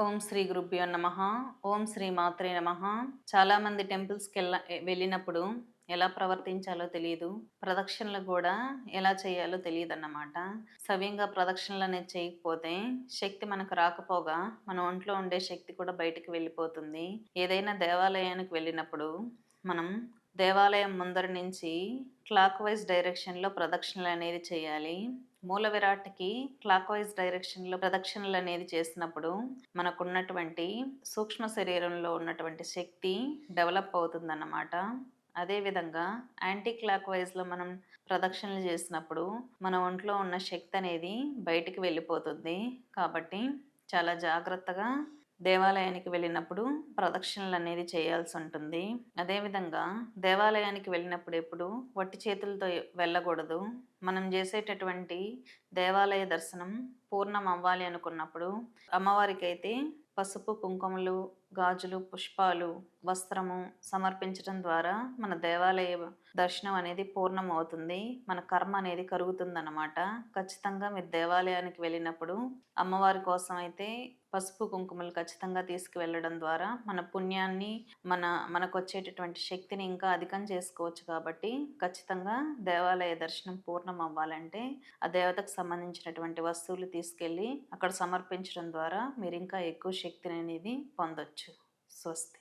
ఓం శ్రీ గురుభ్యో నమః. ఓం శ్రీ మాత్రే నమః. చాలామంది వెళ్ళినప్పుడు ఎలా ప్రవర్తించాలో తెలియదు. ప్రదక్షిణలు గూడా ఎలా చేయాలో తెలీదన్నమాట. సవ్యంగా ప్రదక్షిణలనేది చేయకపోతే శక్తి మనకు రాకపోగా మన ఒంట్లో ఉండే శక్తి కూడా బయటికి వెళ్ళిపోతుంది. ఏదైనా దేవాలయానికి వెళ్ళినప్పుడు మనం దేవాలయం ముందర నుంచి క్లాక్ వైజ్ డైరెక్షన్‌లో ప్రదక్షిణలనేది చేయాలి. మూల విరాట్‌కి క్లాక్ వైజ్ డైరెక్షన్‌లో ప్రదక్షిణలనేది చేసినప్పుడు మనకున్నటువంటి సూక్ష్మ శరీరంలో ఉన్నటువంటి శక్తి డెవలప్ అవుతుందన్నమాట. అదేవిధంగా యాంటీ క్లాక్ వైజ్‌లో మనం ప్రదక్షిణలు చేసినప్పుడు మన ఒంట్లో ఉన్న శక్తి అనేది బయటికి వెళ్ళిపోతుంది. కాబట్టి చాలా జాగ్రత్తగా దేవాలయానికి వెళ్ళినప్పుడు ప్రదక్షిణలనేది చేయాల్సుంటుంది. అదేవిధంగా దేవాలయానికి వెళ్ళినప్పుడు ఎప్పుడు వట్టి చేతులతో వెళ్ళకూడదు. మనం చేసేటటువంటి దేవాలయ దర్శనం పూర్ణం అవ్వాలి అనుకున్నప్పుడు అమ్మవారికైతే పసుపు, కుంకుమలు, గాజులు, పుష్పాలు, వస్త్రము సమర్పించడం ద్వారా మన దేవాలయ దర్శనం అనేది పూర్ణం అవుతుంది. మన కర్మ అనేది కరుగుతుందన్నమాట. ఖచ్చితంగా మీరు దేవాలయానికి వెళ్ళినప్పుడు అమ్మవారి కోసం అయితే పసుపు, కుంకుమలు ఖచ్చితంగా తీసుకువెళ్ళడం ద్వారా మన పుణ్యాన్ని, మనకొచ్చేటటువంటి శక్తిని ఇంకా అధికం చేసుకోవచ్చు కాబట్టి ఖచ్చితంగా దేవాలయ దర్శనం పూర్ణం అవ్వాలంటే ఆ దేవతకు సంబంధించినటువంటి వస్తువులు తీసుకెళ్ళి అక్కడ సమర్పించడం ద్వారా మీరు ఇంకా ఎక్కువ శక్తిని అనేది పొందొచ్చు. స్వస్తి.